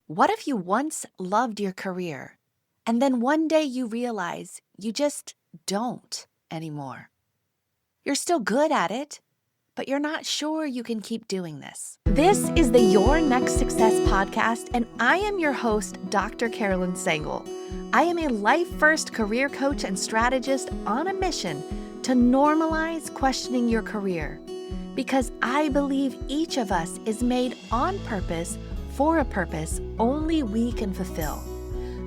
What if you once loved your career and then one day you realize you just don't anymore? You're still good at it, but you're not sure you can keep doing this. This is the Your Next Success podcast, and I am your host, Dr. Carolyn Sengel. I am a life-first career coach and strategist on a mission to normalize questioning your career, because I believe each of us is made on purpose for a purpose only we can fulfill.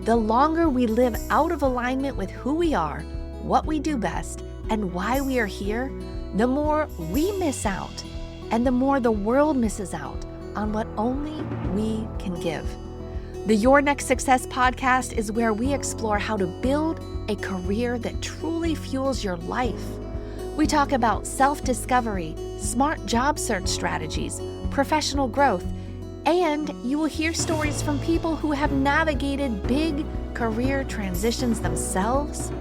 The longer we live out of alignment with who we are, what we do best, and why we are here, the more we miss out, and the more the world misses out on what only we can give. The Your Next Success podcast is where we explore how to build a career that truly fuels your life. We talk about self-discovery, smart job search strategies, professional growth, and you will hear stories from people who have navigated big career transitions themselves,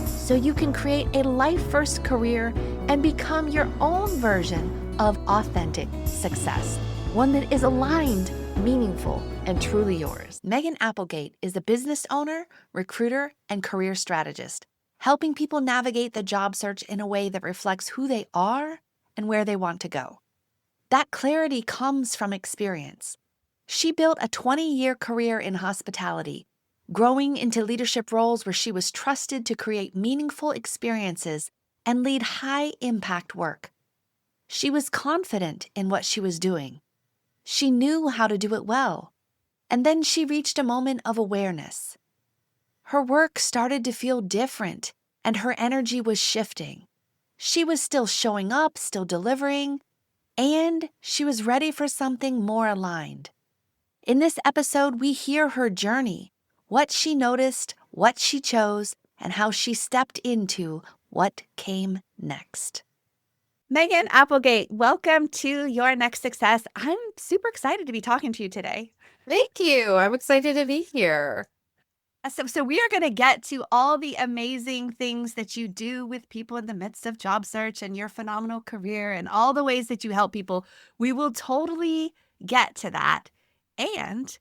so you can create a life-first career and become your own version of authentic success, one that is aligned, meaningful, and truly yours. Megan Applegate is a business owner, recruiter, and career strategist, helping people navigate the job search in a way that reflects who they are and where they want to go. That clarity comes from experience. She built a 20-year career in hospitality, growing into leadership roles where she was trusted to create meaningful experiences and lead high-impact work. She was confident in what she was doing. She knew how to do it well. And then she reached a moment of awareness. Her work started to feel different, and her energy was shifting. She was still showing up, still delivering, and she was ready for something more aligned. In this episode, we hear her journey, what she noticed, what she chose, and how she stepped into what came next. Megan Applegate, welcome to Your Next Success. I'm super excited to be talking to you today. Thank you. I'm excited to be here. So we are going to get to all the amazing things that you do with people in the midst of job search and your phenomenal career and all the ways that you help people. We will totally get to that. And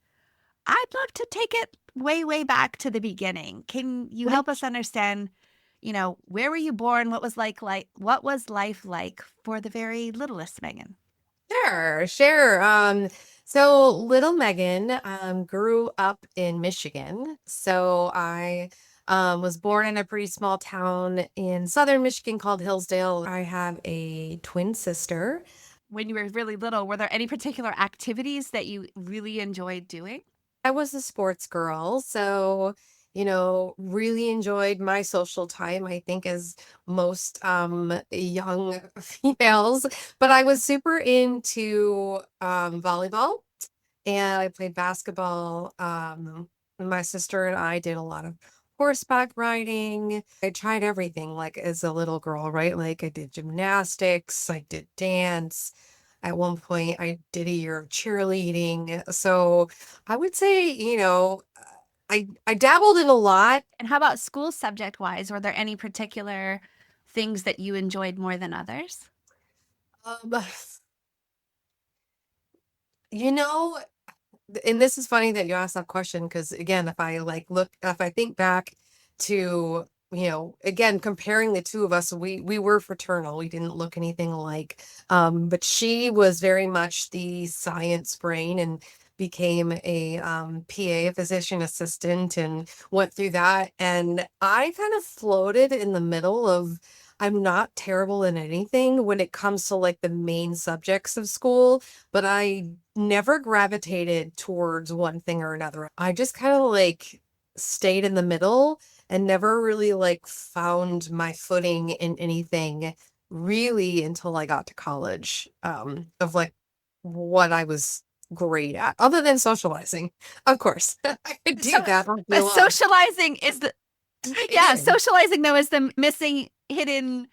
I'd love to take it way, way back to the beginning. Can you help us understand, where were you born? What was life like for the very littlest Megan? Sure. So little Megan grew up in Michigan. So I was born in a pretty small town in southern Michigan called Hillsdale. I have a twin sister. When you were really little, were there any particular activities that you really enjoyed doing? I was a sports girl, so really enjoyed my social time, I think, as most young females. But I was super into volleyball, and I played basketball. My sister and I did a lot of horseback riding. I tried everything, like, as a little girl, right? Like, I did gymnastics, I did dance. At one point, I did a year of cheerleading. So I would say, I dabbled in a lot. And how about school subject wise? Were there any particular things that you enjoyed more than others? Um, you know, and this is funny that you asked that question, because again, if I think back to, again, comparing the two of us, we were fraternal. We didn't look anything alike. But she was very much the science brain and became a PA, a physician assistant, and went through that. And I kind of floated in the middle of, I'm not terrible in anything when it comes to like the main subjects of school, but I never gravitated towards one thing or another. I just kind of like stayed in the middle and never really like found my footing in anything really until I got to college, of like what I was great at, other than socializing. Of course, I could do that all day long. Socializing is socializing though is the missing hidden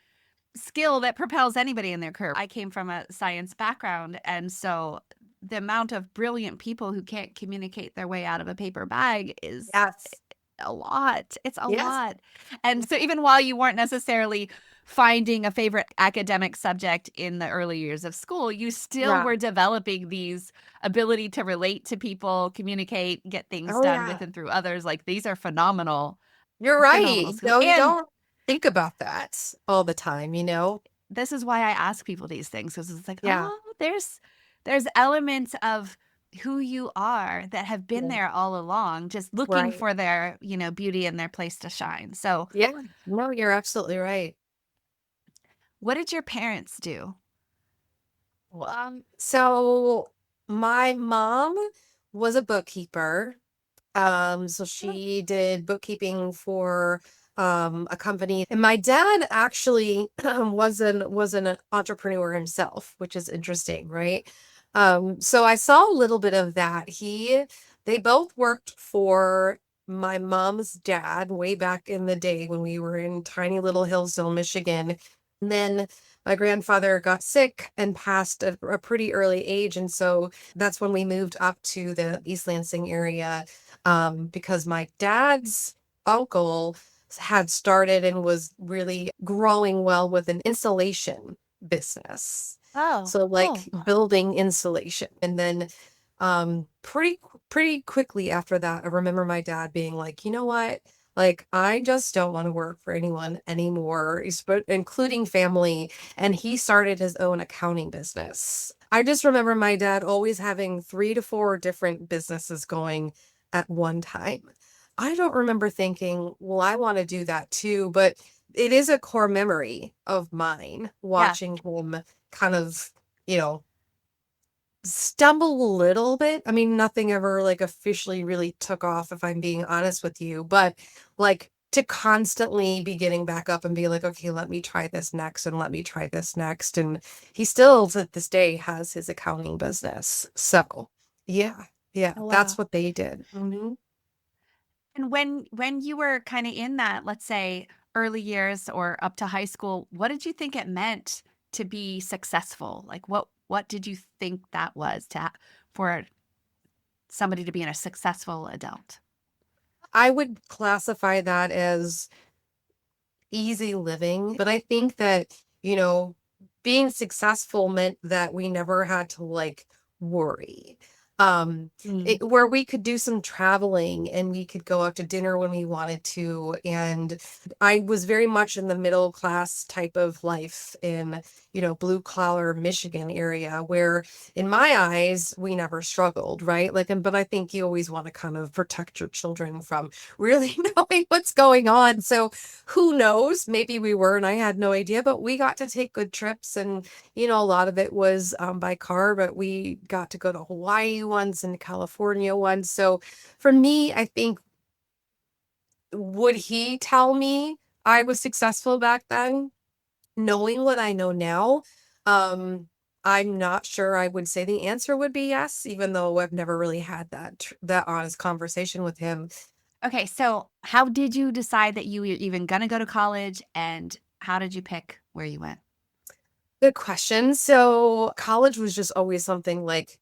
skill that propels anybody in their career. I came from a science background, and so the amount of brilliant people who can't communicate their way out of a paper bag is Yes. a lot. It's a Yes. lot. And so even while you weren't necessarily finding a favorite academic subject in the early years of school. You still Yeah. were developing these ability to relate to people, communicate, get things Oh, done with yeah. and through others. Like these are You're phenomenal right. skills. No, you And don't think about that all the time, you know? this is why I ask people these things because it's like, Yeah. oh, there's elements of who you are that have been Yeah. there all along, just looking Right. for their, beauty and their place to shine. So, Yeah. No, you're absolutely right. what did your parents do? Well, so my mom was a bookkeeper. So she did bookkeeping for a company. And my dad actually was an entrepreneur himself, which is interesting, right? So I saw a little bit of that. They both worked for my mom's dad way back in the day when we were in tiny little Hillsdale, Michigan. And then my grandfather got sick and passed at a pretty early age. And so that's when we moved up to the East Lansing area, because my dad's uncle had started and was really growing well with an insulation business. Oh, So like cool. building insulation. And then pretty quickly after that, I remember my dad being like, you know what? Like, I just don't want to work for anyone anymore, including family. And he started his own accounting business. I just remember my dad always having 3 to 4 different businesses going at one time. I don't remember thinking, well, I want to do that too, but it is a core memory of mine Yeah. watching him kind of, you know, stumble a little bit. I mean, nothing ever like officially really took off, if I'm being honest with you, but like to constantly be getting back up and be like, okay, let me try this next and let me try this next. And he still to this day has his accounting business. So yeah, yeah, Oh, that's wow. what they did. Mhm. And when you were kind of in that, let's say, early years or up to high school, what did you think it meant to be successful? Like what did you think that was for somebody to be a successful adult? I would classify that as easy living. But I think that, you know, being successful meant that we never had to like worry. Mm. Where we could do some traveling and we could go out to dinner when we wanted to. And I was very much in the middle class type of life in, blue collar Michigan area where in my eyes, we never struggled, right? Like, but I think you always want to kind of protect your children from really knowing what's going on. So who knows? Maybe we were, and I had no idea, but we got to take good trips. And, a lot of it was by car, but we got to go to Hawaii once and California once. So for me, I think, would he tell me I was successful back then? Knowing what I know now, um, I'm not sure I would say the answer would be yes, even though I've never really had that honest conversation with him. Okay, so how did you decide that you were even going to go to college and how did you pick where you went? Good question. So college was just always something like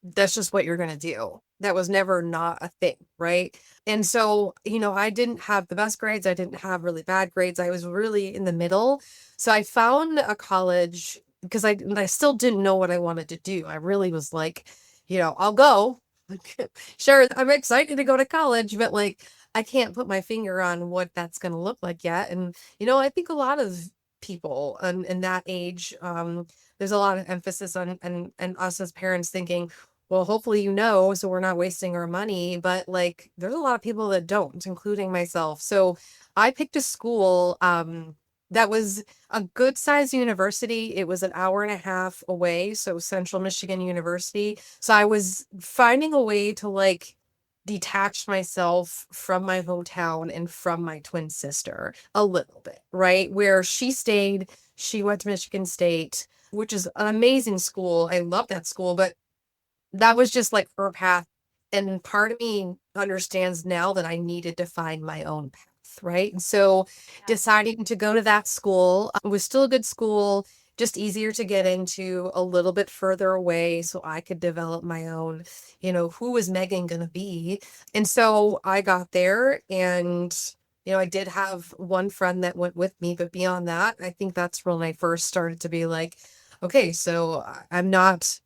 that's just what you're going to do. That was never not a thing, right? And so, I didn't have the best grades. I didn't have really bad grades. I was really in the middle. So I found a college because I still didn't know what I wanted to do. I really was like, I'll go. Sure, I'm excited to go to college, but like I can't put my finger on what that's going to look like yet. And I think a lot of people in that age, there's a lot of emphasis on and us as parents thinking, well, hopefully, so we're not wasting our money. But like, there's a lot of people that don't, including myself. So I picked a school that was a good sized university. It was an hour and a half away. So Central Michigan University. So I was finding a way to like detach myself from my hometown and from my twin sister a little bit, right? Where she went to Michigan State, which is an amazing school. I love that school, but that was just like her path. And part of me understands now that I needed to find my own path, right? And so Yeah. deciding to go to that school was still a good school, just easier to get into, a little bit further away so I could develop my own, who was Megan going to be? And so I got there and I did have one friend that went with me, but beyond that, I think that's when I first started to be like, okay, so I'm not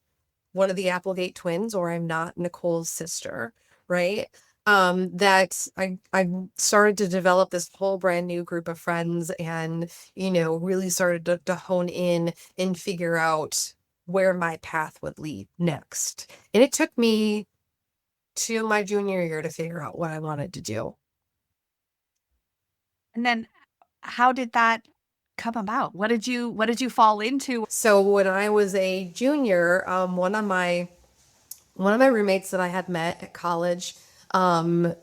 one of the Applegate twins, or I'm not Nicole's sister, right? That I started to develop this whole brand new group of friends, and really started to hone in and figure out where my path would lead next. And it took me to my junior year to figure out what I wanted to do. And then how did that come about? What did you fall into? So when I was a junior, one of my roommates that I had met at college,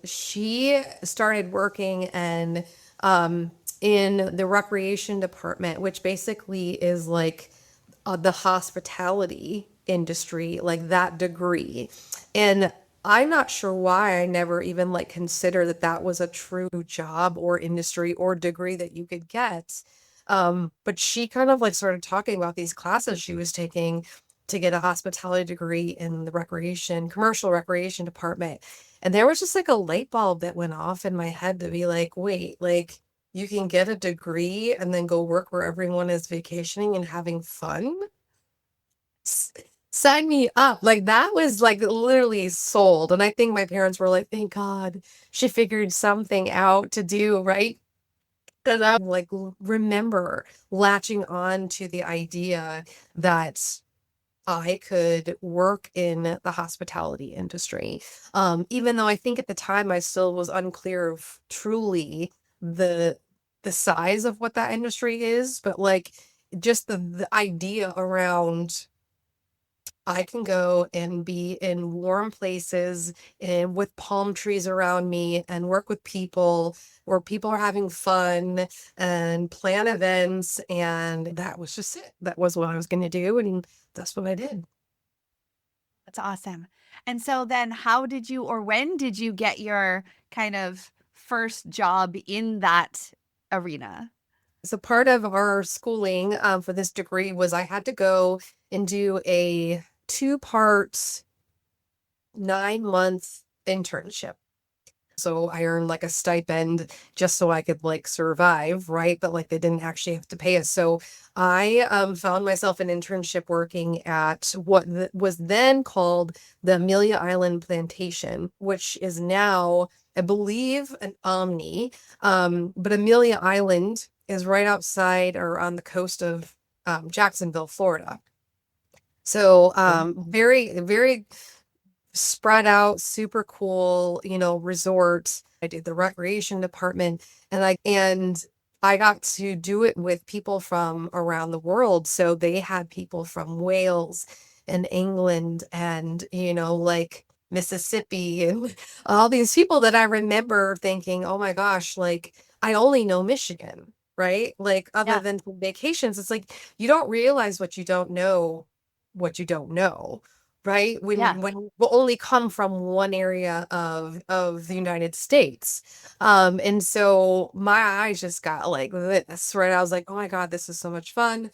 she started working and in the recreation department, which basically is like the hospitality industry, like that degree. And I'm not sure why I never even like considered that that was a true job or industry or degree that you could get. But she kind of like started talking about these classes she was taking to get a hospitality degree in the commercial recreation department. And there was just like a light bulb that went off in my head to be like, wait, like you can get a degree and then go work where everyone is vacationing and having fun? S- Sign me up. Like that was like literally sold. And I think my parents were like, thank God she figured something out to do, right? Because I like remember latching on to the idea that I could work in the hospitality industry. Even though I think at the time I still was unclear of truly the the size of what that industry is, but like just the idea around I can go and be in warm places and with palm trees around me and work with people where people are having fun and plan events. And that was just it. That was what I was going to do. And that's what I did. That's awesome. And so then how did you or when did you get your kind of first job in that arena? So part of our schooling for this degree was I had to go and do a two-part 9 month internship. So I earned like a stipend just so I could like survive, right? But like they didn't actually have to pay us. So I found myself an internship working at what was then called the Amelia Island Plantation, which is now, I believe, an Omni. But Amelia Island is right outside or on the coast of Jacksonville, Florida. So very, very spread out, super cool, resort. I did the recreation department and I got to do it with people from around the world. So they had people from Wales and England and, like Mississippi and all these people that I remember thinking, oh my gosh, like I only know Michigan, right? Like other Yeah. than vacations, it's like you don't realize what you don't know, right? Yeah. When you will only come from one area of the United States. And so my eyes just got like this, right? I was like, oh my God, this is so much fun.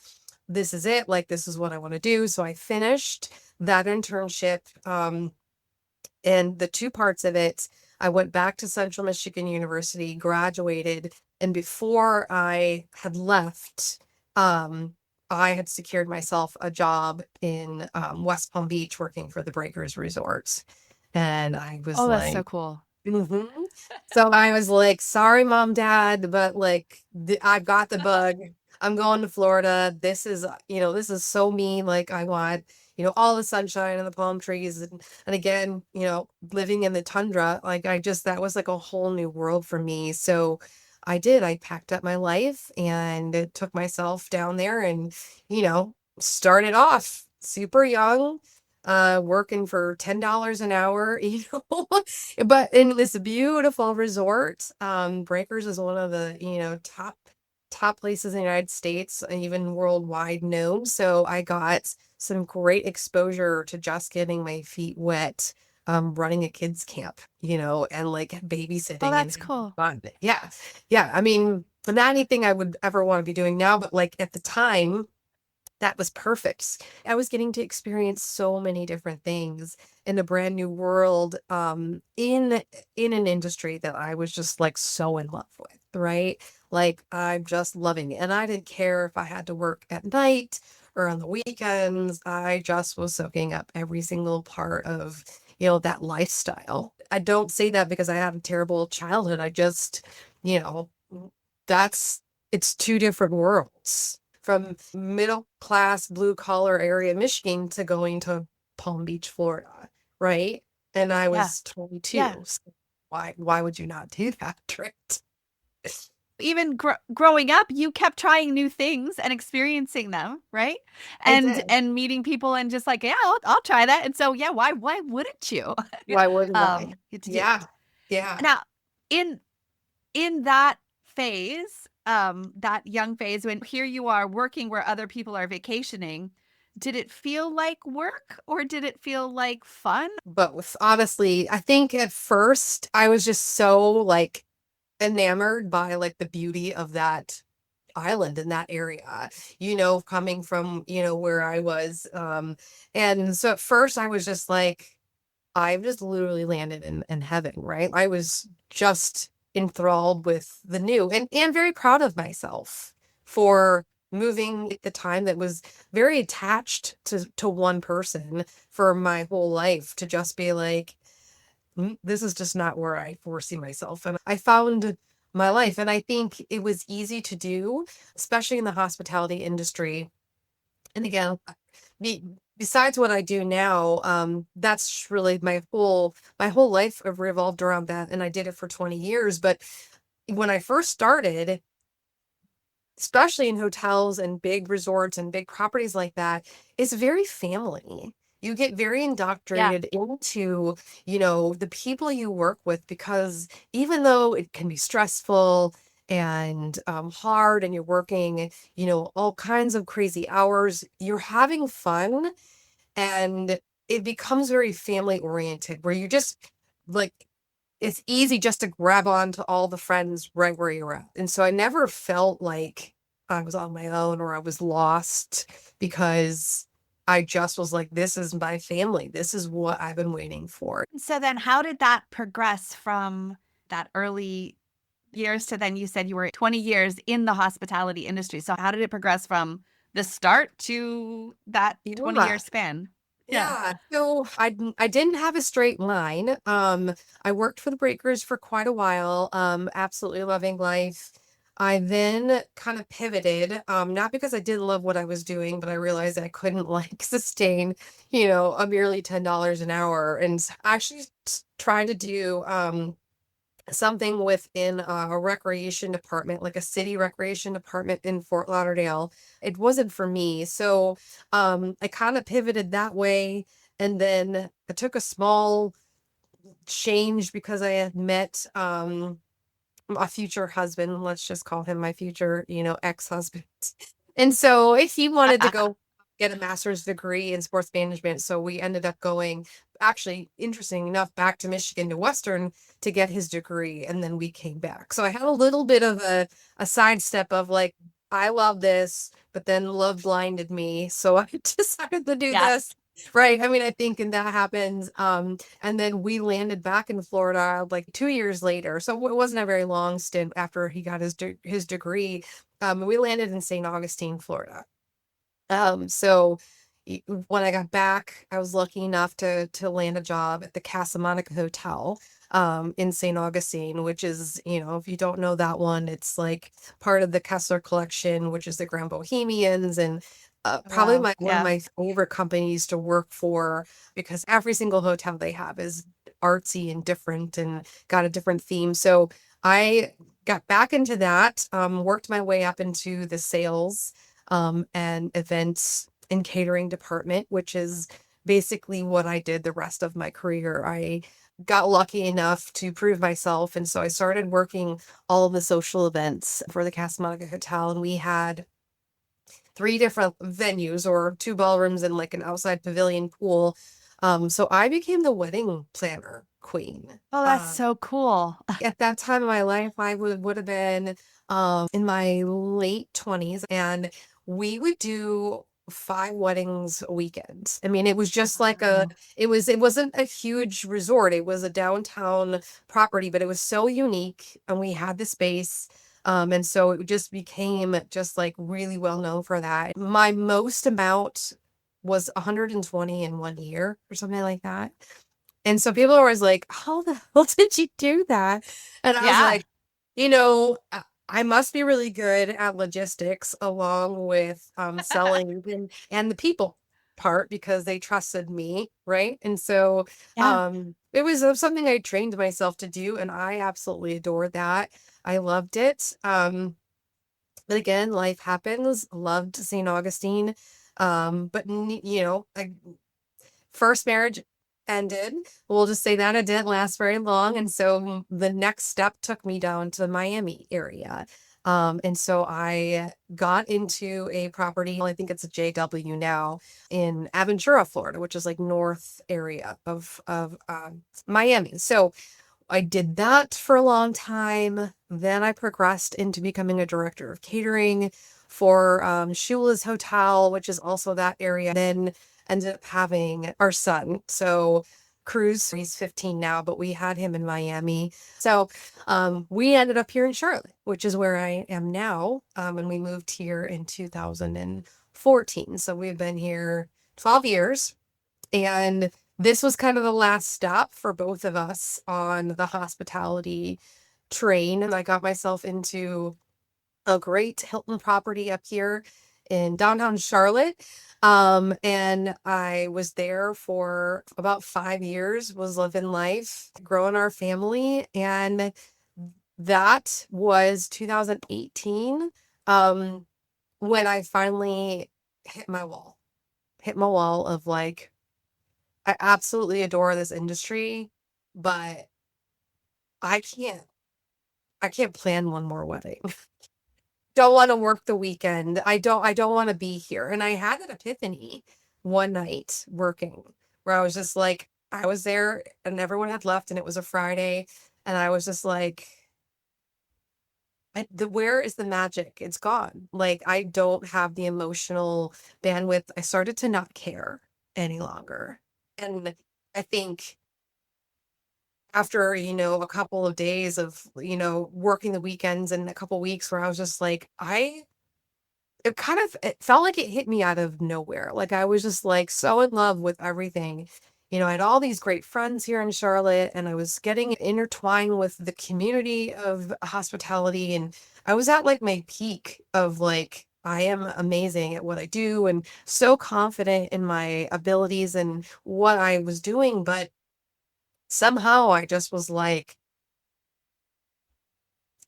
This is it. Like, this is what I want to do. So I finished that internship. And the two parts of it, I went back to Central Michigan University, graduated, and before I had left, I had secured myself a job in West Palm Beach working for the Breakers Resorts. And I was Oh, that's so like, cool. mhm. So I was like, sorry, mom, dad, but like, I've got the bug. I'm going to Florida. This is so me. Like, I want, all the sunshine and the palm trees. And again, living in the tundra, like, that was like a whole new world for me. So I did. I packed up my life and took myself down there and, started off super young working for $10 an hour, but in this beautiful resort. Breakers is one of the, top places in the United States, and even worldwide known. So I got some great exposure to just getting my feet wet, running a kids camp, and like Oh, babysitting and that's having cool. fun. Yeah. Yeah. I mean, not anything I would ever want to be doing now, but like at the time, that was perfect. I was getting to experience so many different things in a brand new world, in an industry that I was just like so in love with, right? Like I'm just loving it. And I didn't care if I had to work at night or on the weekends. I just was soaking up every single part of, that lifestyle. I don't say that because I had a terrible childhood. I just, you know, that's it's two different worlds from middle class blue collar area Michigan to going to Palm Beach, Florida, right? And I Yeah. was Yeah. 22. So why would you not do that, right? Even growing up, you kept trying new things and experiencing them, right? I And did. and meeting people and just like, yeah, I'll try that. And so, yeah, why wouldn't you? Why wouldn't I? Get to do Yeah. Yeah. now in that phase, that young phase when here you are working where other people are vacationing, did it feel like work or did it feel like fun? But with honestly, I think at first I was just so like enamored by like the beauty of that island in that area, coming from, where I was. And so at first I was just like, I've just literally landed in heaven, right? I was just enthralled with the new and very proud of myself for moving at the time that was very attached to one person for my whole life to just be like, This is just not where I foresee myself." And I found my life. And I think it was easy to do, especially in the hospitality industry. And again, be, besides what I do now, that's really my whole life revolved around that. And I did it for 20 years. But when I first started, especially in hotels and big resorts and big properties like that, it's very family. You get very Yeah. indoctrinated into, the people you work with because even though it can be stressful and hard and you're working, all kinds of crazy hours, you're having fun and it becomes very family oriented where you just like it's easy just to grab on to all the friends right where you're at. And so I never felt like I was on my own or I was lost because I just was like, this is my family. This is what I've been waiting for. So then how did that progress from that early years to then you said you were 20 years in the hospitality industry. So how did it progress from the start to that 20-year Yeah. span? Yeah. Yeah. So I didn't have a straight line. I worked for the Breakers for quite a while, absolutely loving life. I then kind of pivoted, not because I didn't love what I was doing, but I realized I couldn't like sustain, a merely $10 an hour and actually trying to do something within a recreation department, like a city recreation department in Fort Lauderdale. It wasn't for me. So I kind of pivoted that way. And then I took a small change because I had met a future husband. Let's just call him my future, ex-husband. And so he wanted to go get a master's degree in sports management. So we ended up going, actually, interesting enough, back to Michigan to Western to get his degree. And then we came back. So I had a little bit of a sidestep of like, I love this, but then love blinded me. So I decided to do Yeah. this. Right. I mean, I think, and that happens. And then we landed back in Florida like 2 years later. So it wasn't a very long stint after he got his degree. We landed in St. Augustine, Florida. So when I got back, I was lucky enough to land a job at the Casa Monica Hotel in St. Augustine, which is, if you don't know that one, it's like part of the Kessler collection, which is the Grand Bohemians and probably Wow. one of Yeah. my favorite companies to work for because every single hotel they have is artsy and different and got a different theme. So I got back into that, worked my way up into the sales and events and catering department, which is basically what I did the rest of my career. I got lucky enough to prove myself. And so I started working all of the social events for the Casa Monica Hotel. And we had three different venues or two ballrooms and like an outside pavilion pool. So I became the wedding planner queen. Oh, that's so cool. At that time of my life, I would have been in my late 20s, and we would do 5 weddings a weekend. I mean, it was just like Wow. it wasn't a huge resort. It was a downtown property, but it was so unique and we had the space. And so it just became just like really well known for that. My most amount was 120 in 1 year or something like that. And so people are always like, how the hell did you do that? And I was Yeah. like, I must be really good at logistics along with selling and the people part because they trusted me, right? And so Yeah. it was something I trained myself to do, and I absolutely adored that. I loved it. But again, life happens. Loved St. Augustine. But like first marriage ended. We'll just say that it didn't last very long. And so the next step took me down to the Miami area. And so I got into a property, I think it's a JW now, in Aventura, Florida, which is like north area of Miami. So I did that for a long time. Then I progressed into becoming a director of catering for Shula's Hotel, which is also that area. Then ended up having our son. So Cruz, he's 15 now, but we had him in Miami. So we ended up here in Charlotte, which is where I am now. And we moved here in 2014. So we've been here 12 years. And this was kind of the last stop for both of us on the hospitality train. And I got myself into a great Hilton property up here in downtown Charlotte. And I was there for about 5 years, was living life, growing our family. And that was 2018, when I finally hit my wall of like, I absolutely adore this industry, but I can't I can't plan one more wedding. Don't want to work the weekend. I don't want to be here. And I had an epiphany one night working where I was just like I was there and everyone had left and it was a Friday and I was just like where is the magic? It's gone. Like I don't have the emotional bandwidth. I started to not care any longer. And I think after, a couple of days of, working the weekends and a couple weeks where I was just like, it felt like it hit me out of nowhere. Like I was just like so in love with everything. I had all these great friends here in Charlotte and I was getting intertwined with the community of hospitality. And I was at like my peak of like, I am amazing at what I do and so confident in my abilities and what I was doing. But somehow I just was like,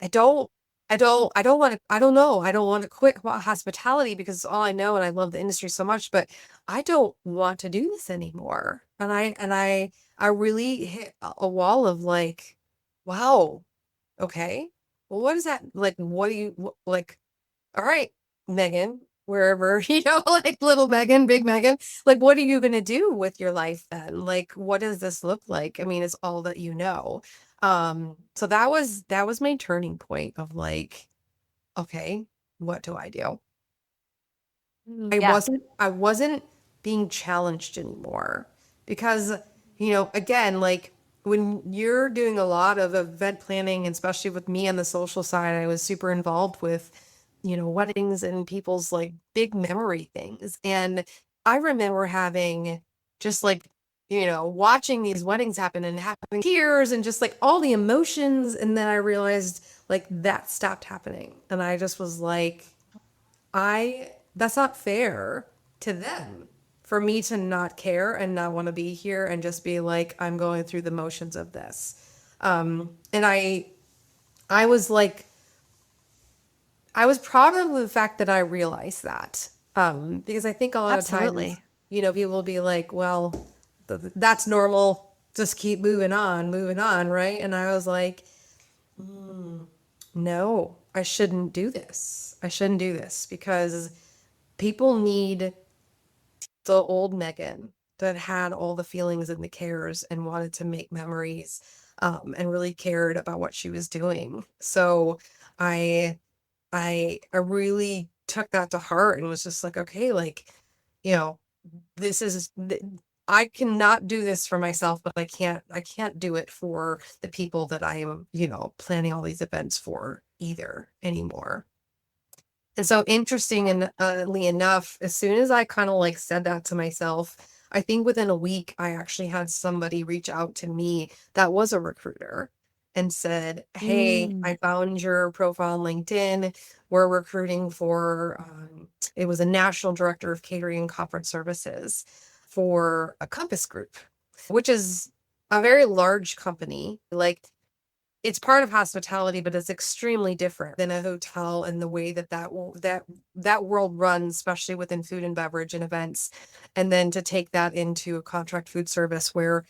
I don't, I don't want to, I don't know. I don't want to quit hospitality because it's all I know and I love the industry so much, but I don't want to do this anymore. I really hit a wall of like, wow, okay. Well, what is that? Like, what do you like? All right, Megan, wherever, like little Megan, big Megan, like, what are you going to do with your life then? Like, what does this look like? I mean, it's all that you know. So that was my turning point of like, okay, what do I do? Yeah. I wasn't being challenged anymore because, again, like when you're doing a lot of event planning, especially with me on the social side, I was super involved with, weddings and people's like big memory things. And I remember having just like, watching these weddings happen and having tears and just like all the emotions. And then I realized like that stopped happening. And I just was like, that's not fair to them for me to not care and not want to be here and just be like, I'm going through the motions of this. And I was like, I was proud of the fact that I realized that. Because I think a lot of times, Absolutely. people will be like, well, that's normal. Just keep moving on, right? And I was like, no, I shouldn't do this. I shouldn't do this because people need the old Megan that had all the feelings and the cares and wanted to make memories, and really cared about what she was doing. So I really took that to heart and was just like, okay, like you know, this is I cannot do this for myself, but I can't do it for the people that I am, planning all these events for either anymore. And so interesting and enough, as soon as I kind of like said that to myself, I think within a week I actually had somebody reach out to me that was a recruiter and said, "Hey, I Mm. found your profile on LinkedIn. We're recruiting for it was a national director of catering and conference services for a Compass Group, which is a very large company. Like it's part of hospitality, but it's extremely different than a hotel and the way that world runs, especially within food and beverage and events. And then to take that into a contract food service where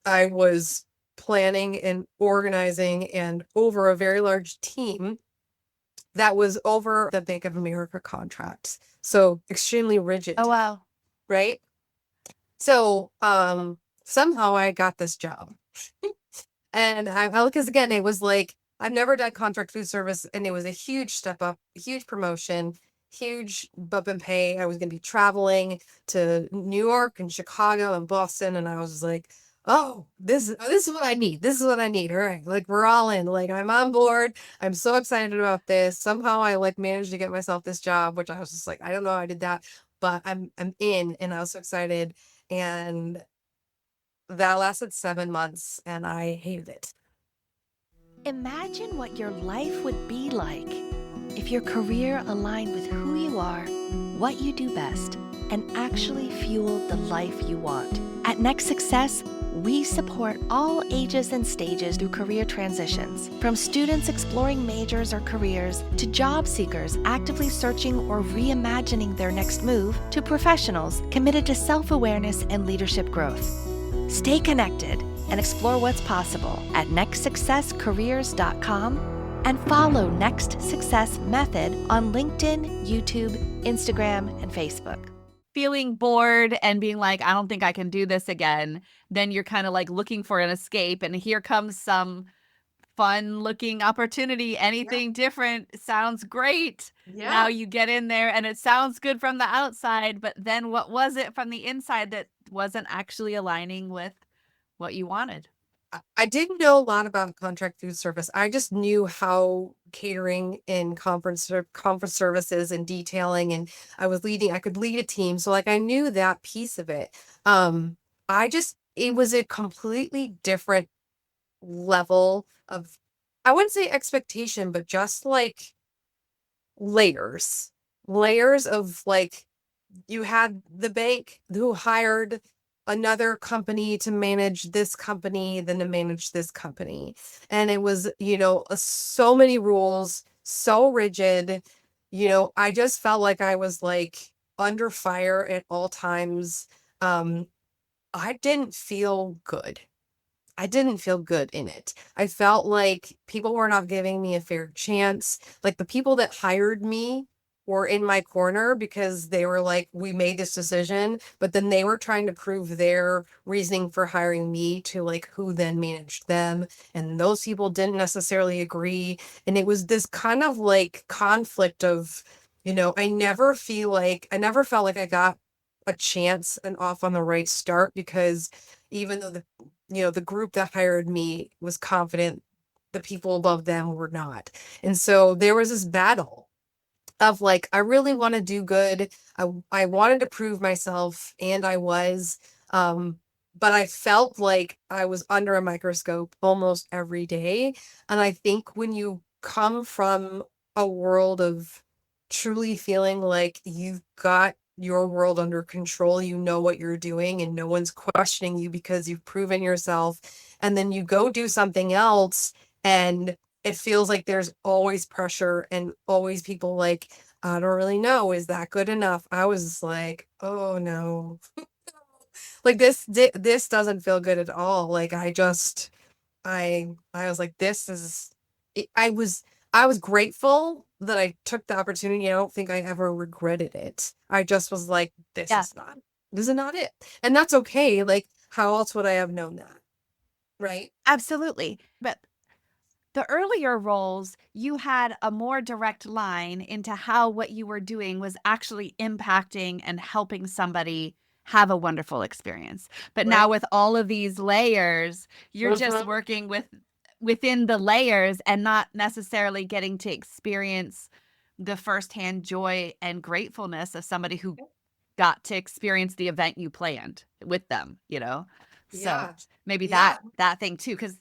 I was planning and organizing and over a very large team that was over the Bank of America contracts. So extremely Oh, rigid, wow. right? So somehow I got this job. And because again, it was like, I've never done contract food service, and it was a huge step up, a huge promotion, huge bump in pay. I was going to be traveling to New York and Chicago and Boston, and I was like, oh, this is what I need. This is what I need. All right, like we're all in. Like I'm on board. I'm so excited about this. Somehow I like managed to get myself this job, which I was just like, I don't know how I did that, but I'm in, and I was so excited. And that lasted 7 months, and I hated it. Imagine what your life would be like if your career aligned with who you are, what you do best, and actually fueled the life you want. At Next Success, we support all ages and stages through career transitions, from students exploring majors or careers to job seekers actively searching or reimagining their next move to professionals committed to self-awareness and leadership growth. Stay connected and explore what's possible at nextsuccesscareers.com and follow Next Success Method on LinkedIn, YouTube, Instagram, and Facebook. Feeling bored and being like, I don't think I can do this again, then you're kind of like looking for an escape, and here comes some fun looking opportunity. Anything different sounds great. Now Yeah. you get in there and it sounds good from the outside, but then what was it from the inside that wasn't actually aligning with what you wanted? I didn't know a lot about contract food service. I just knew how catering and conference services and detailing, and I could lead a team. So like I knew that piece of it. Um it was a completely different level of, I wouldn't say expectation, but just like layers. Layers of like, you had the bank who hired another company to manage this company, then to manage this company. And it was, so many rules, so rigid. I just felt like I was like under fire at all times. Um, I didn't feel good. I didn't feel good in it. I felt like people were not giving me a fair chance. Like the people that hired me were in my corner because they were like, we made this decision, but then they were trying to prove their reasoning for hiring me to like who then managed them. And those people didn't necessarily agree. And it was this kind of like conflict of, I never felt like I got a chance and off on the right start, because even though the group that hired me was confident, the people above them were not. And so there was this battle of like, I really want to do good. I wanted to prove myself, and I was, um, but I felt like I was under a microscope almost every day. And I think when you come from a world of truly feeling like you've got your world under control, you know what you're doing, and no one's questioning you because you've proven yourself, and then you go do something else, and it feels like there's always pressure and always people like, I don't really know, is that good enough? I was like, oh no. Like this doesn't feel good at all. Like I was like, this is I was grateful that I took the opportunity. I don't think I ever regretted it. I just was like, Yeah, this is not it. And that's okay. Like, how else would I have known that? Right? absolutely. But the earlier roles, you had a more direct line into how what you were doing was actually impacting and helping somebody have a wonderful experience. But now Right. with all of these layers, you're just Mhm. working within the layers and not necessarily getting to experience the firsthand joy and gratefulness of somebody who got to experience the event you planned with them, you know? So Yeah. maybe Yeah. that thing too, because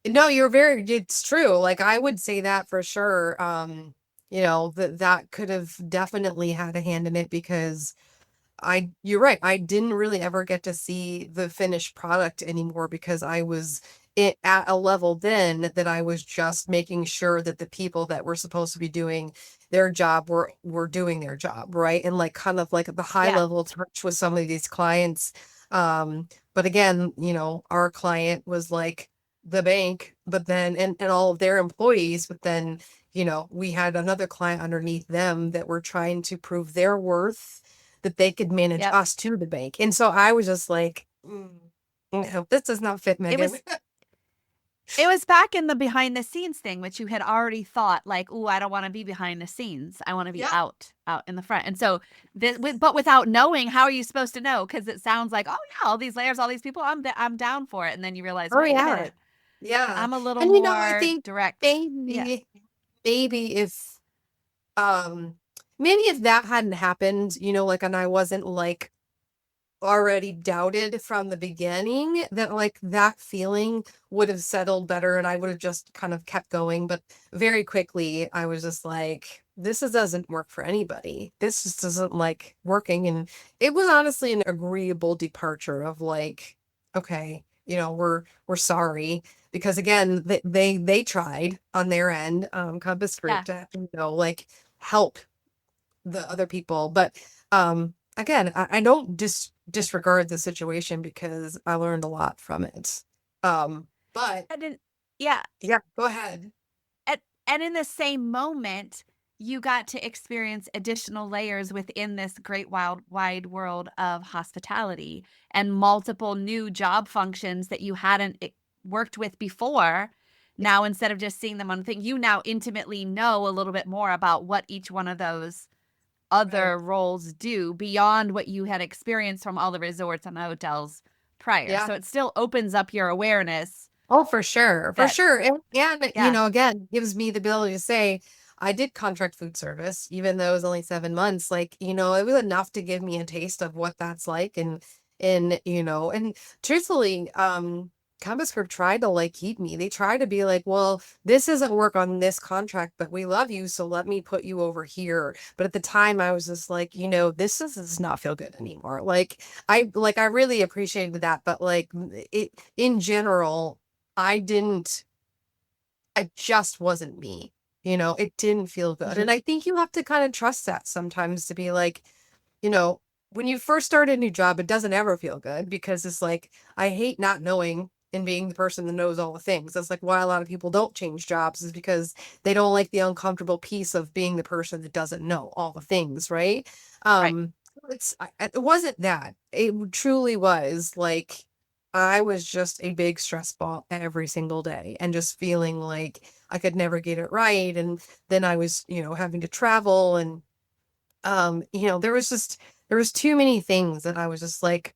No, it's true. Like I would say that for sure. That could have definitely had a hand in it because you're right. I didn't really ever get to see the finished product anymore because I was at a level then that I was just making sure that the people that were supposed to be doing their job were doing their job, right? And like kind of like at the high yeah, level touch with some of these clients. But again, our client was like the bank, but then and all of their employees, but then we had another client underneath them that were trying to prove their worth that they could manage yep. us to the bank. And so I was just like, no, this does not fit, It Megan. was it was back in the behind the scenes thing, which you had already thought like, "Oh, I don't want to be behind the scenes. I want to be Yeah. out in the front." And so but without knowing, how are you supposed to know? Because it sounds like, "Oh yeah, all these layers, all these people, I'm down for it." And then you realize, Oh "Wait a yeah. minute. Yeah. I'm a little And I more think direct." Yeah. maybe if um maybe if that hadn't happened, like and I wasn't like already doubted from the beginning that like that feeling would have settled better and I would have just kind of kept going. But very quickly I was just like, doesn't work for anybody. This just doesn't like working. And it was honestly an agreeable departure of like, okay, we're sorry. Because again, they tried on their end, Compass Group Yeah. to, like help the other people. But again, I don't disregard the situation because I learned a lot from it. But And then, yeah. yeah, go ahead. And in the same moment, you got to experience additional layers within this great wild wide world of hospitality and multiple new job functions that you hadn't worked with before. Now, instead of just seeing them on thing, you now intimately know a little bit more about what each one of those Right. other roles do beyond what you had experienced from all the resorts and the hotels prior. Yeah. So it still opens up your awareness Oh, for sure. For that, sure. And yeah, again, gives me the ability to say, I did contract food service, even though it was only 7 months. Like, it was enough to give me a taste of what that's like. And truthfully, Compass Group tried to like keep me. They tried to be like, well, this doesn't work on this contract, but we love you, so let me put you over here. But at the time I was just like, does not feel good anymore. I really appreciated that, but like it in general, I just wasn't me. It didn't feel good. mhm, And I think you have to kind of trust that sometimes to be like, you know, when you first start a new job, it doesn't ever feel good because it's like, I hate not knowing and being the person that knows all the things. That's like why a lot of people don't change jobs is because they don't like the uncomfortable piece of being the person that doesn't know all the things, right? right. It wasn't that. It truly was like I was just a big stress ball every single day and just feeling like I could never get it right. And then I was, having to travel and there was too many things that I was just like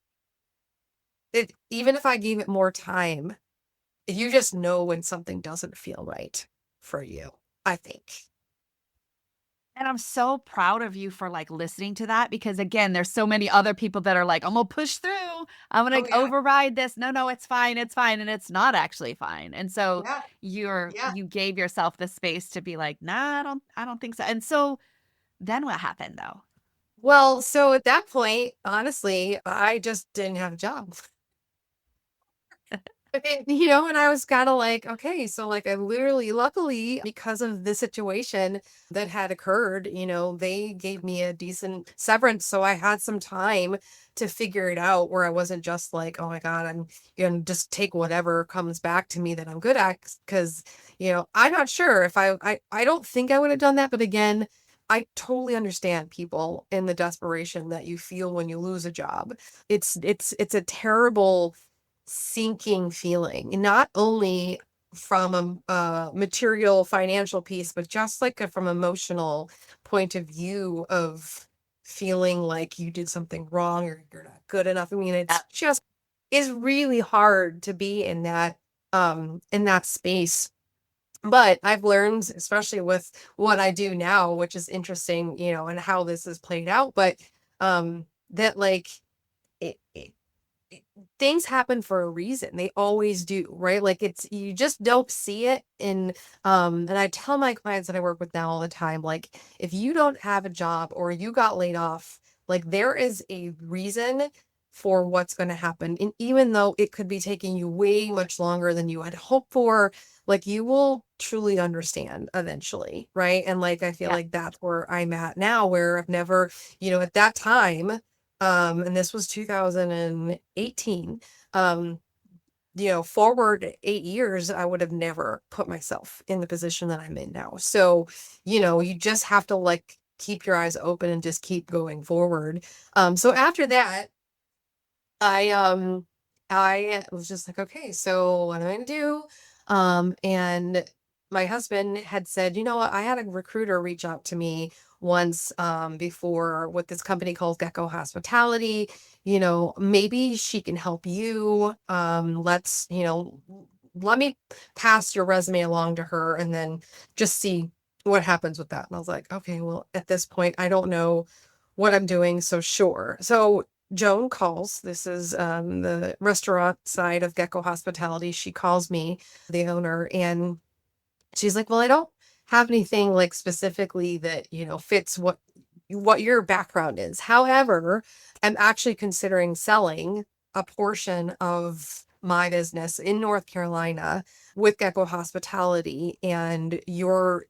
even if I gave it more time, you just know when something doesn't feel right for you, I think. And I'm so proud of you for like listening to that because again, there's so many other people that are like, I'm gonna push through. I'm gonna Oh yeah. override this. No, it's fine. It's fine. And it's not actually fine. And so Yeah. Yeah. you gave yourself the space to be like, nah, I don't think so. And so then what happened though? Well, so at that point, honestly, I just didn't have a job. And I was kind of like, okay, so like I literally, luckily, because of the situation that had occurred, they gave me a decent severance. So I had some time to figure it out where I wasn't just like, oh my God, I'm going to just take whatever comes back to me that I'm good at. Cause, I'm not sure if I don't think I would have done that. But again, I totally understand people in the desperation that you feel when you lose a job. It's a terrible sinking feeling, not only from a material financial piece, but just like from emotional point of view of feeling like you did something wrong or you're not good enough. I mean, it's just is really hard to be in that space. But I've learned, especially with what I do now, which is interesting, and how this is played out, but that like it, it things happen for a reason. They always do, right? Like it's you just don't see it in and I tell my clients that I work with now all the time, like if you don't have a job or you got laid off, like there is a reason for what's going to happen. And even though it could be taking you way much longer than you had hoped for, like you will truly understand eventually, right? And like I feel Yeah. like that's where I'm at now, where I've never, at that time, and this was 2018. Forward 8 years, I would have never put myself in the position that I'm in now. So, you just have to like keep your eyes open and just keep going forward. So after that, I was just like, okay, so what am I gonna do? And my husband had said, you know what, I had a recruiter reach out to me once before with this company called Gecko Hospitality. Maybe she can help you. Let me pass your resume along to her and then just see what happens with that. And I was like, okay, well, at this point, I don't know what I'm doing, so sure. So Joan calls. This is the restaurant side of Gecko Hospitality. She calls me, the owner, and she's like, "Well, I don't have anything like specifically that, fits what your background is. However, I'm actually considering selling a portion of my business in North Carolina with Gecko Hospitality, and your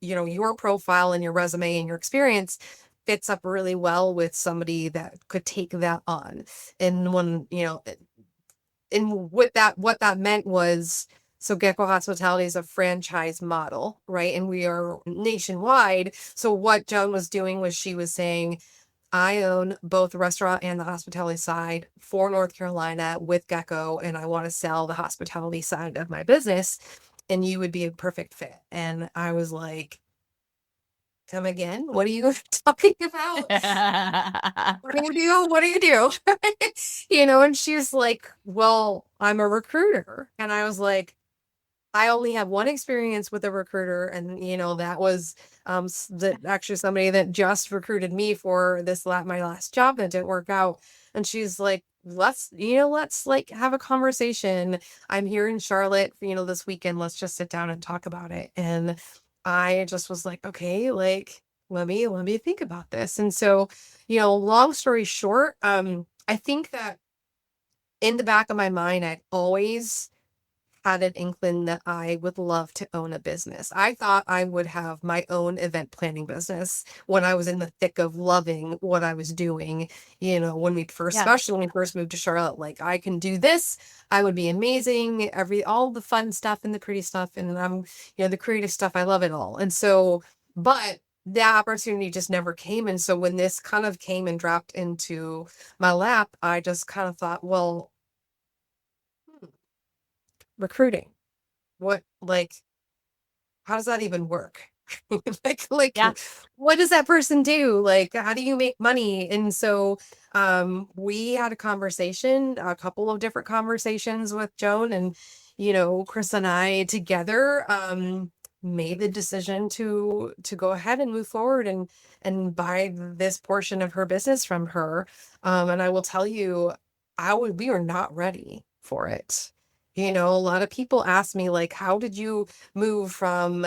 profile and your resume and your experience fits up really well with somebody that could take that on." And what that meant was, so Gecko Hospitality is a franchise model, right? And we are nationwide. So what Joan was doing was she was saying, I own both the restaurant and the hospitality side for North Carolina with Gecko, and I want to sell the hospitality side of my business, and you would be a perfect fit. And I was like, come again? What are you talking about? What do you do? What do you do? And she's like, well, I'm a recruiter. And I was like, I only have one experience with a recruiter, and that was that actually somebody that just recruited me for my last job that didn't work out. And she's like, let's like have a conversation. I'm here in Charlotte, this weekend. Let's just sit down and talk about it. And I just was like, okay, like let me think about this. And so, long story short, I think that in the back of my mind, I'd always had an inkling that I would love to own a business. I thought I would have my own event planning business when I was in the thick of loving what I was doing. Yeah. Especially when we first moved to Charlotte, like I can do this. I would be amazing. All the fun stuff and the pretty stuff. And the creative stuff, I love it all. And so, but the opportunity just never came. And so when this kind of came and dropped into my lap, I just kind of thought, well, recruiting. What how does that even work? like Yeah. what does that person do? Like how do you make money? And so we had a couple of different conversations with Joan, and Chris and I together made the decision to go ahead and move forward and buy this portion of her business from her. And I will tell you, we were not ready for it. A lot of people ask me, like, how did you move from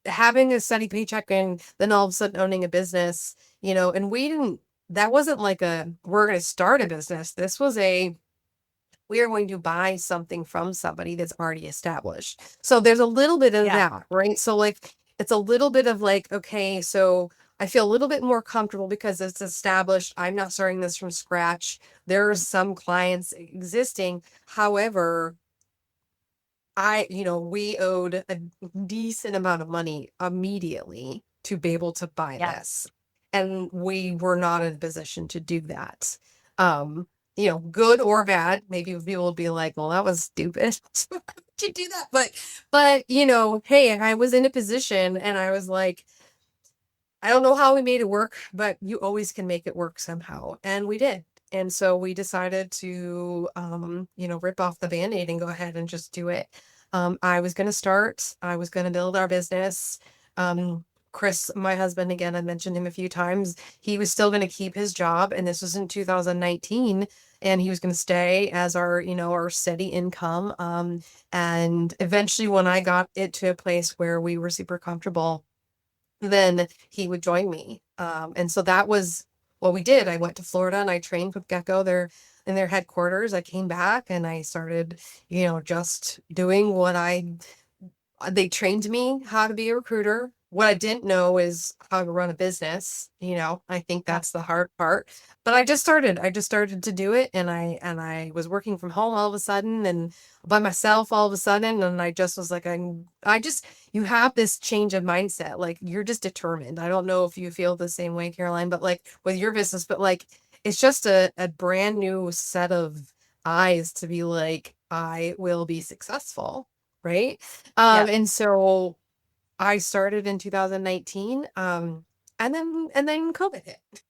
having a steady paycheck and then all of a sudden owning a business, and that wasn't like we're going to start a business. This was we are going to buy something from somebody that's already established. So there's a little bit of Yeah. that, right? So like, it's a little bit of like, okay, so I feel a little bit more comfortable because it's established. I'm not starting this from scratch. There are some clients existing. However, we owed a decent amount of money immediately to be able to buy Yeah. this. And we were not in a position to do that. Good or bad. Maybe people would be like, well, that was stupid. you do that? But you know, hey, I was in a position and I was like, I don't know how we made it work, but you always can make it work somehow. And we did. And so we decided to, you know, rip off the Band-Aid and go ahead and just do it. I was going to build our business. Chris, my husband, again, I mentioned him a few times. He was still going to keep his job. And this was in 2019. And he was going to stay as our, you know, our steady income. And eventually, when I got it to a place where we were super comfortable, then he would join me. And so that was what we did. I went to Florida and I trained with Gecko there in their headquarters. I came back and I started, you know, just doing what they trained me how to be a recruiter. What I didn't know is how to run a business. You know, I think Yeah. that's the hard part. But I just started to do it, and I was working from home all of a sudden and by myself all of a sudden, and I just was like, I just you have this change of mindset. Like you're just determined. I don't know if you feel the same way, Caroline, but like with your business, but like it's just a brand new set of eyes to be like, I will be successful, right? Yeah. And so I started in 2019, and then COVID hit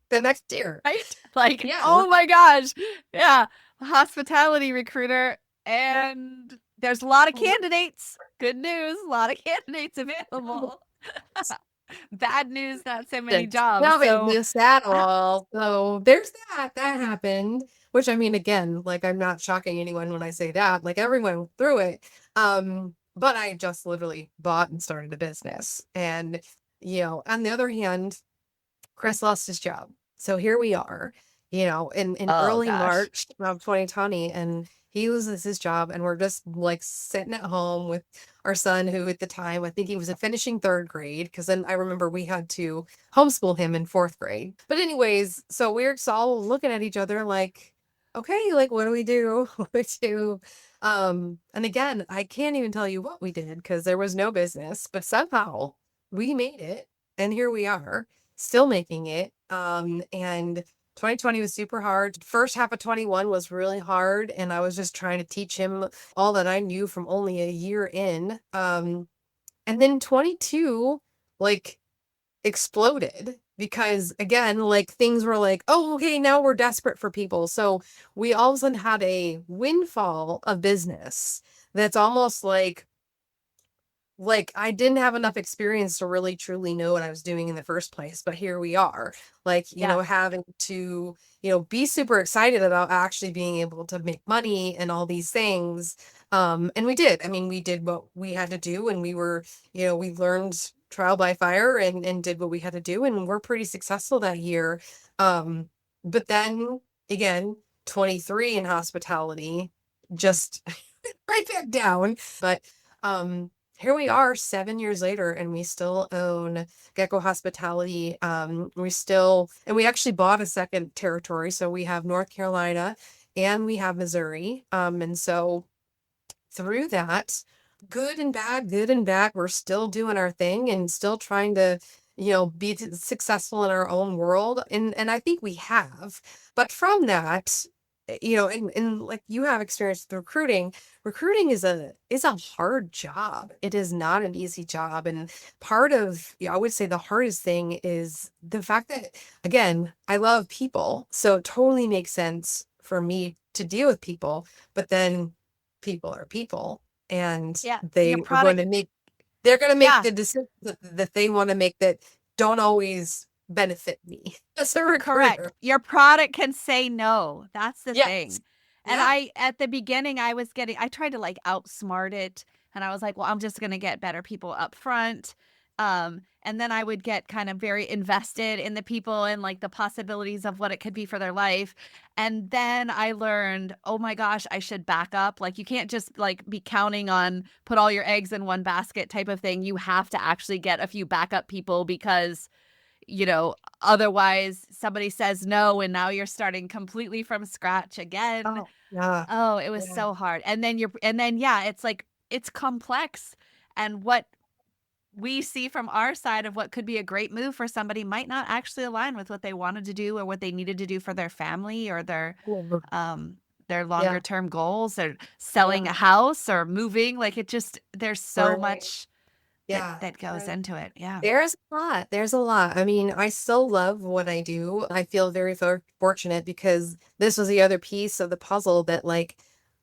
the next year. Right? Like, Yeah, oh my gosh. Yeah. Hospitality recruiter. And there's a lot of candidates. Good news. A lot of candidates available. Bad news, not so many jobs. no So, business at h- all. So there's that. That happened. Which I mean, again, like I'm not shocking anyone when I say that. Like everyone went through it. But I just literally bought and started a business. And, you know, on the other hand, Chris lost his job. So here we are, you know, in oh early gosh. March of 2020, and he loses his job, and we're just like sitting at home with our son, who at the time I think he was finishing third grade, because then I remember we had to homeschool him in fourth grade. But anyways, so we're just all looking at each other like, okay, like what do we do? What do we do? And again, I can't even tell you what we did because there was no business, but somehow we made it, and here we are still making it. And 2020 was super hard. First half of 21 was really hard, and I was just trying to teach him all that I knew from only a year in. And then 22 like exploded because again, like things were like, oh, okay, now we're desperate for people. So we all of a sudden had a windfall of business that's almost like I didn't have enough experience to really truly know what I was doing in the first place, but here we are. Like, you Yeah. know, having to, you know, be super excited about actually being able to make money and all these things. And we did. I mean, we did what we had to do, and we were, you know, we learned trial by fire and did what we had to do, and we're pretty successful that year. But then again, 23 in hospitality just right back down. But here we are 7 years later, and we still own Gecko Hospitality. We actually bought a second territory. So we have North Carolina and we have Missouri. And so through that, good and bad, we're still doing our thing and still trying to, you know, be successful in our own world. And I think we have. But from that, you know, and like you have experience with recruiting, recruiting is a hard job. It is not an easy job. And part of, I would say the hardest thing is the fact that, again, I love people. So it totally makes sense for me to deal with people. But then people are people, and Yeah. Your they are going product. to make they're going to make Yeah. the decisions that they want to make that don't always benefit me as a Correct. recruiter. Your product can say no. That's the Yes. thing. And Yeah. at the beginning, I tried to like outsmart it. And I was like, well, I'm just going to get better people up front. And then I would get kind of very invested in the people and like the possibilities of what it could be for their life. And then I learned, oh my gosh, I should back up. Like you can't just like be counting on put all your eggs in one basket type of thing. You have to actually get a few backup people because otherwise somebody says no and now you're starting completely from scratch again. Oh, yeah. Oh, it was Yeah. so hard. And then yeah, it's like it's complex. And what we see from our side of what could be a great move for somebody might not actually align with what they wanted to do or what they needed to do for their family or their Cool. um their Yeah. longer term goals or selling a Yeah. house or moving. Like it just, there's so Right. much Yeah. that goes Right. into it. Yeah. There's a lot. There's a lot. I mean, I still love what I do. I feel very fortunate because this was the other piece of the puzzle that, like,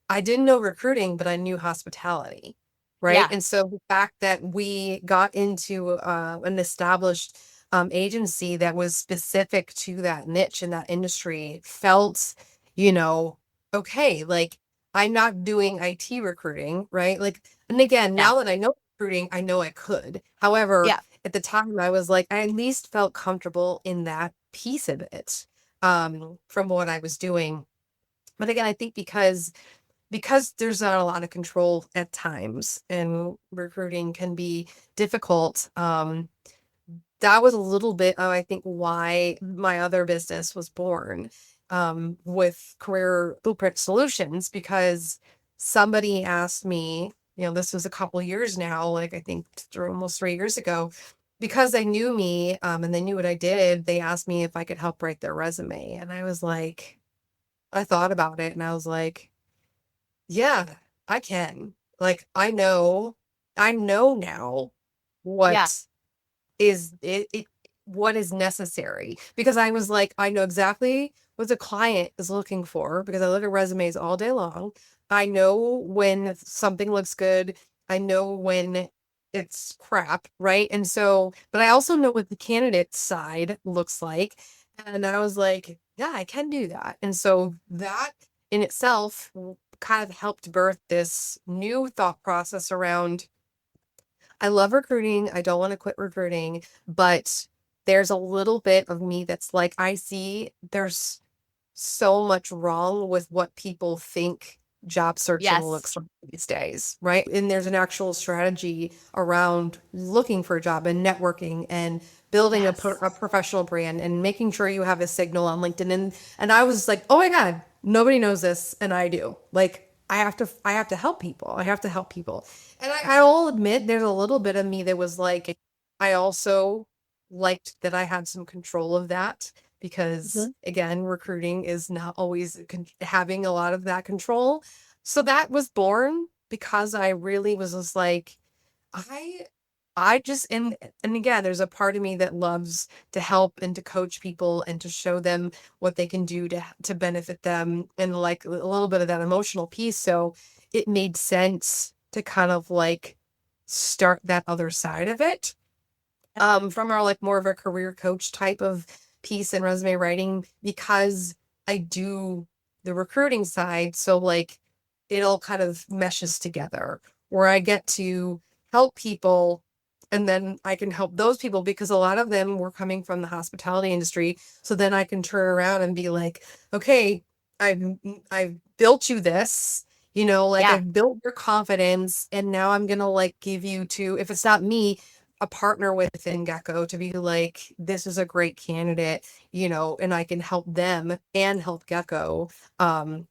I didn't know recruiting, but I knew hospitality, right? Yeah. And so the fact that we got into an established agency that was specific to that niche in that industry felt, you know, okay. Like, I'm not doing IT recruiting, right? Like, and again, Yeah. now that I know recruiting, I know I could. However, Yeah. at the time I was like, I at least felt comfortable in that piece of it, from what I was doing. But again, I think because there's not a lot of control at times and recruiting can be difficult. That was a little bit of, I think, why my other business was born, with Career Blueprint Solutions, because somebody asked me, this was a couple years now, like I think almost 3 years ago, because they knew me, and they knew what I did. They asked me if I could help write their resume. And I was like, I thought about it and I was like, yeah, I can. Like, I know now Yeah. what what is necessary, because I was like, I know exactly what the client is looking for because I look at resumes all day long. I know when something looks good. I know when it's crap, right? And so, but I also know what the candidate side looks like. And I was like, yeah, I can do that. And so that in itself kind of helped birth this new thought process around, I love recruiting. I don't want to quit recruiting, but there's a little bit of me that's like, I see there's so much wrong with what people think job searching Yes. looks like these days, right? And there's an actual strategy around looking for a job and networking and building Yes. a professional brand and making sure you have a signal on LinkedIn. And I was like, oh my God, nobody knows this, and I do. Like, I have to help people. I have to help people. And I'll admit there's a little bit of me that was like, I also liked that I had some control of that, because Mhm. again, recruiting is not always having a lot of that control. So that was born because I really was just like, I I just, and again, there's a part of me that loves to help and to coach people and to show them what they can do to benefit them, and like a little bit of that emotional piece. So it made sense to kind of like start that other side of it, from our like more of a career coach type of piece in resume writing, because I do the recruiting side. So like it all kind of meshes together where I get to help people, and then I can help those people because a lot of them were coming from the hospitality industry. So then I can turn around and be like, okay, I've I've built you this, like Yeah. I've built your confidence, and now I'm gonna like give you to, if it's not me, a partner within Gecko to be like, this is a great candidate, and I can help them and help Gecko,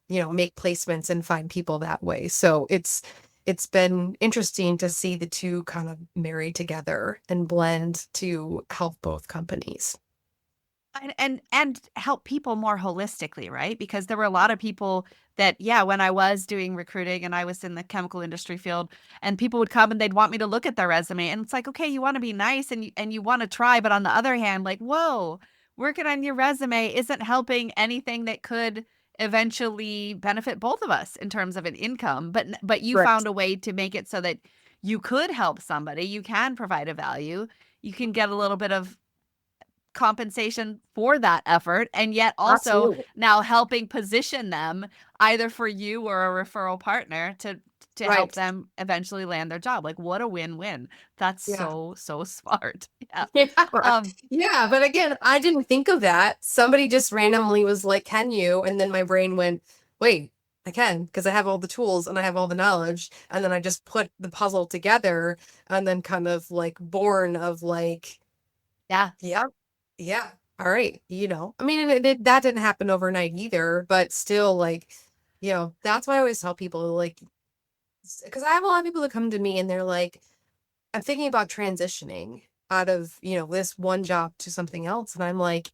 make placements and find people that way. So it's been interesting to see the two kind of marry together and blend to help both companies. And help people more holistically, right? Because there were a lot of people that, yeah, when I was doing recruiting and I was in the chemical industry field, and people would come and they'd want me to look at their resume, and it's like, okay, you want to be nice and you want to try, but on the other hand, like, whoa, working on your resume isn't helping anything that could eventually benefit both of us in terms of an income. But you Correct. found a way to make it so that you could help somebody, you can provide a value, you can get a little bit of compensation for that effort, and yet also Absolutely. now helping position them either for you or a referral partner to help Right. them eventually land their job. Like, what a win-win. That's Yeah. so smart. Yeah. Yeah. Um, Yeah. But again, I didn't think of that. Somebody just randomly was like, can you? And then my brain went, wait, I can, because I have all the tools and I have all the knowledge. And then I just put the puzzle together, and then kind of like born of like, yeah. yeah, yeah. All right. I mean, that didn't happen overnight either, but still, like, that's why I always tell people, like, because I have a lot of people that come to me and they're like, I'm thinking about transitioning out of, this one job to something else. And I'm like,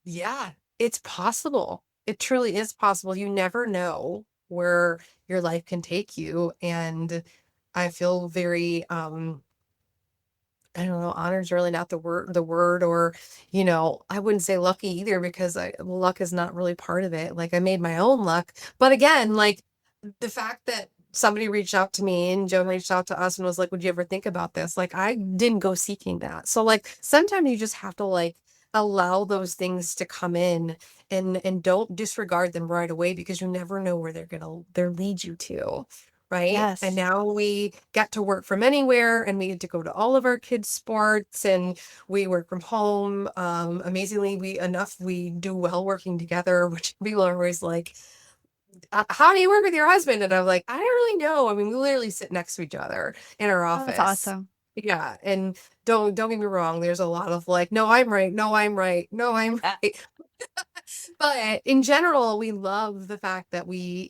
yeah, it's possible. It truly is possible. You never know where your life can take you. And I feel very, I don't know, honor is really not the word, or, I wouldn't say lucky either, because luck is not really part of it. Like, I made my own luck. But again, like, the fact that somebody reached out to me and Joan reached out to us and was like, would you ever think about this? Like, I didn't go seeking that. So like, sometimes you just have to like allow those things to come in, and don't disregard them right away, because you never know where they're lead you to. Right. And Yes. now we get to work from anywhere, and we get to go to all of our kids' sports, and we work from home. Amazingly, we do well working together, which people are always like, how do you work with your husband? And I'm like, I don't really know. I mean, we literally sit next to each other in our Oh, that's office. awesome. Yeah. And don't get me wrong, there's a lot of like, no, I'm right. No, I'm right. No, I'm Uh, right. But in general, we love the fact that we,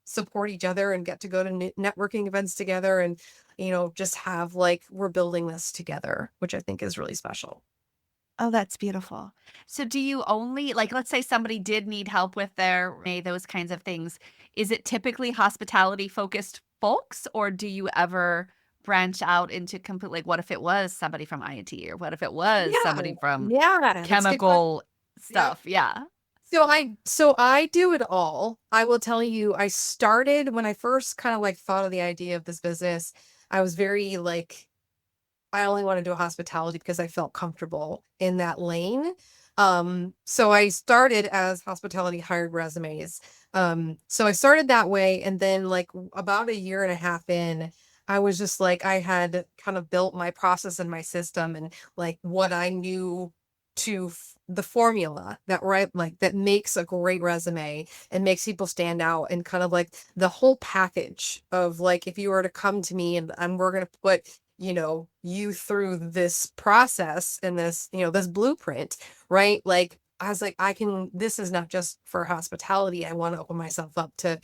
support each other and get to go to networking events together, and, just have like, we're building this together, which I think is really special. Oh, that's beautiful. So do you only like, let's say somebody did need help with their those kinds of things. Is it typically hospitality focused folks, or do you ever branch out into complete, like, what if it was somebody from IT, or what if it was Yeah. somebody from Yeah. That's a good question. chemical Yeah. stuff? Yeah. So I do it all. I will tell you, I started when I first kind of like thought of the idea of this business. I was very like, I only want to do hospitality because I felt comfortable in that lane. So I started as hospitality hired resumes. So I started that way, and then like about a year and a half in, I was just like, I had kind of built my process and my system, and like what I knew the formula that, right, like that makes a great resume and makes people stand out, and kind of like the whole package of like, if you were to come to me, and we're going to put, you through this process and this, this blueprint, right? Like, I was like, this is not just for hospitality. I want to open myself up to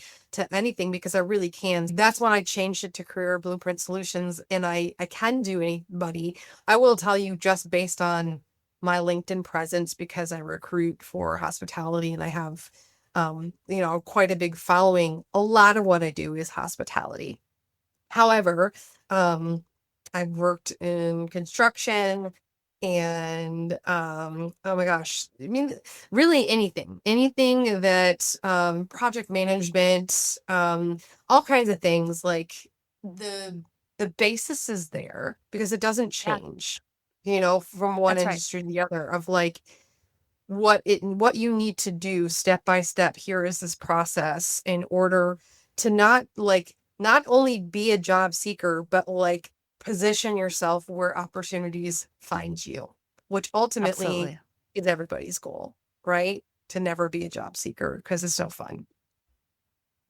anything, because I really can. That's when I changed it to Career Blueprint Solutions, and I can do anybody. I will tell you, just based on my LinkedIn presence, because I recruit for hospitality and I have, quite a big following. A lot of what I do is hospitality. However, um, I've worked in construction, and oh my gosh, I mean, really anything that, project management, all kinds of things. Like, the the basis is there, because it doesn't Yeah, change, from one that's right. industry to the other, of like, what you need to do step by step. Here is this process in order to not only be a job seeker, but like position yourself where opportunities find you, which ultimately Absolutely. is everybody's goal, right? To never be a job seeker, because it's so fun.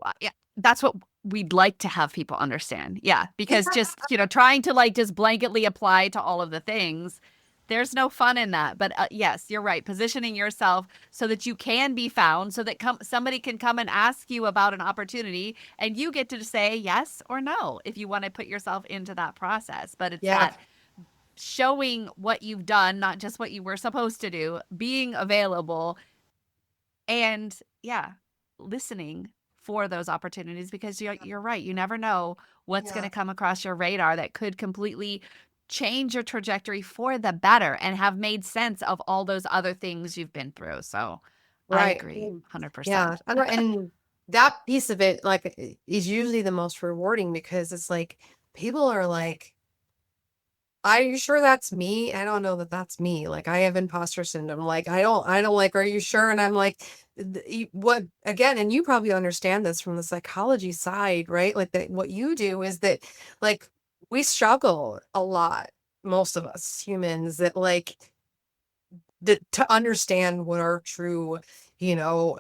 Well, yeah, that's what we'd like to have people understand. Yeah, because just, trying to like just blanketly apply to all of the things, there's no fun in that. But yes, you're right. Positioning yourself so that you can be found, so that somebody can come and ask you about an opportunity, and you get to say yes or no if you want to put yourself into that process. But it's Yeah. that showing what you've done, not just what you were supposed to do, being available, and yeah, listening for those opportunities, because you're right. You never know what's going Yeah. to come across your radar that could completely change your trajectory for the better and have made sense of all those other things you've been through. So I Right. agree 100%. Yeah. And that piece of it, like, is usually the most rewarding, because it's like, people are like, are you sure that's me? I don't know that that's me. Like, I have imposter syndrome. Like, I don't like, are you sure? And I'm like, what, again, and you probably understand this from the psychology side, right? Like, that what you do is that, like, we struggle a lot, most of us humans, that like, to understand what our true, you know,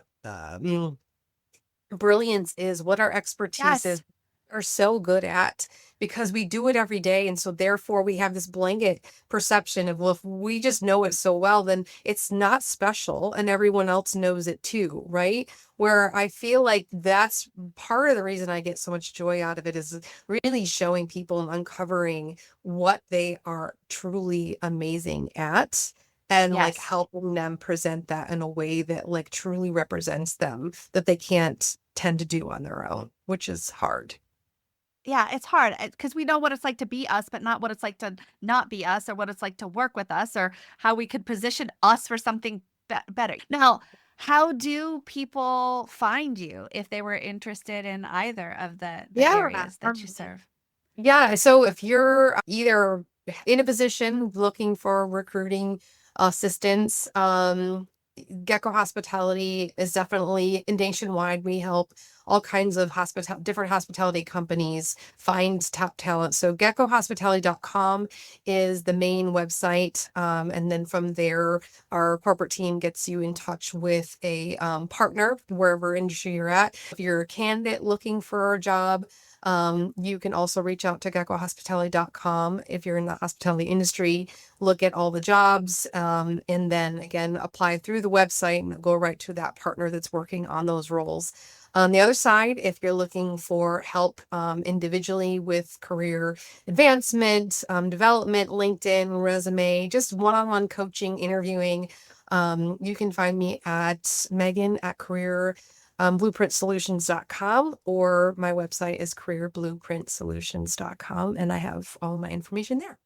brilliance is, what our expertise Yes. is, are so good at, because we do it every day. And so therefore we have this blanket perception of, well, if we just know it so well, then it's not special and everyone else knows it too, right? Where I feel like that's part of the reason I get so much joy out of it, is really showing people and uncovering what they are truly amazing at, and like Yes. helping them present that in a way that like truly represents them, that they can't tend to do on their own, which is hard. Yeah, it's hard because we know what it's like to be us, but not what it's like to not be us, or what it's like to work with us, or how we could position us for something better. Now, how do people find you if they were interested in either of the Yeah. areas that you serve? Yeah. So if you're either in a position looking for recruiting assistance, Gecko Hospitality is definitely nationwide. We help all kinds of different hospitality companies find top talent. So geckohospitality.com is the main website. And then from there, our corporate team gets you in touch with a partner, wherever industry you're at. If you're a candidate looking for a job, you can also reach out to geckohospitality.com. If you're in the hospitality industry, look at all the jobs, and then again, apply through the website and go right to that partner that's working on those roles. On the other side, if you're looking for help individually with career advancement, development, LinkedIn, resume, just one-on-one coaching, interviewing, you can find me at Megan at blueprintsolutions.com, or my website is careerblueprintsolutions.com, and I have all my information there.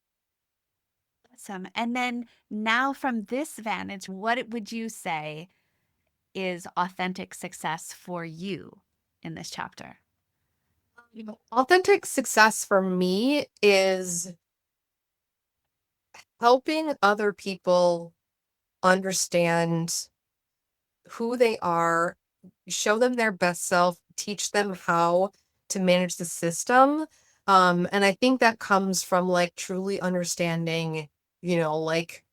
Awesome. And then now, from this vantage, what would you say is authentic success for you in this chapter? Authentic success for me is helping other people understand who they are, show them their best self, teach them how to manage the system. And I think that comes from like truly understanding, like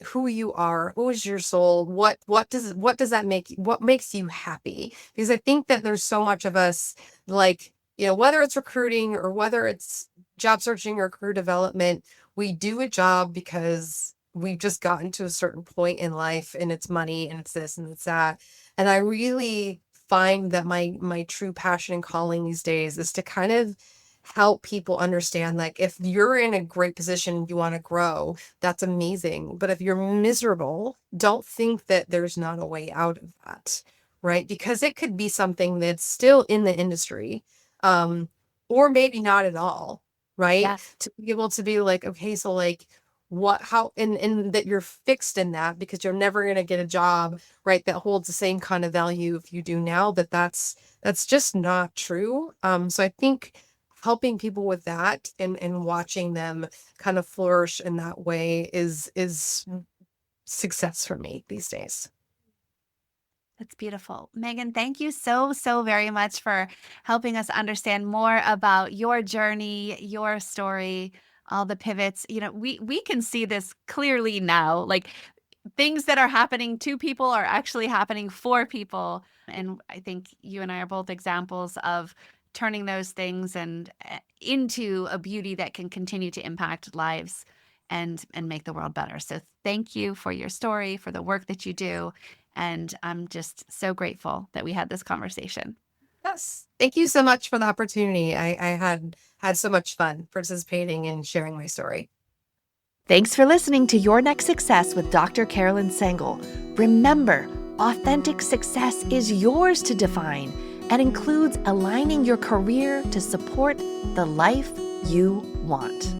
who you are, who is your soul, what does that make, what makes you happy? Because I think that there's so much of us, like, whether it's recruiting or whether it's job searching or career development, we do a job because we've just gotten to a certain point in life, and it's money and it's this and it's that. And I really find that my true passion and calling these days is to kind of help people understand, like, if you're in a great position, you want to grow, that's amazing. But if you're miserable, don't think that there's not a way out of that, right? Because it could be something that's still in the industry, or maybe not at all, right? Yes. To be able to be like, okay, so like what, how, and that you're fixed in that because you're never going to get a job, right, that holds the same kind of value if you do now, that's just not true. So I think helping people with that and watching them kind of flourish in that way is success for me these days. That's beautiful. Megan, thank you so, so very much for helping us understand more about your journey, your story, all the pivots. We can see this clearly now. Like, things that are happening to people are actually happening for people. And I think you and I are both examples of turning those things and into a beauty that can continue to impact lives and make the world better. So thank you for your story, for the work that you do. And I'm just so grateful that we had this conversation. Yes, thank you so much for the opportunity. I had so much fun participating and sharing my story. Thanks for listening to Your Next Success with Dr. Carolyn Sengel. Remember, authentic success is yours to define and includes aligning your career to support the life you want.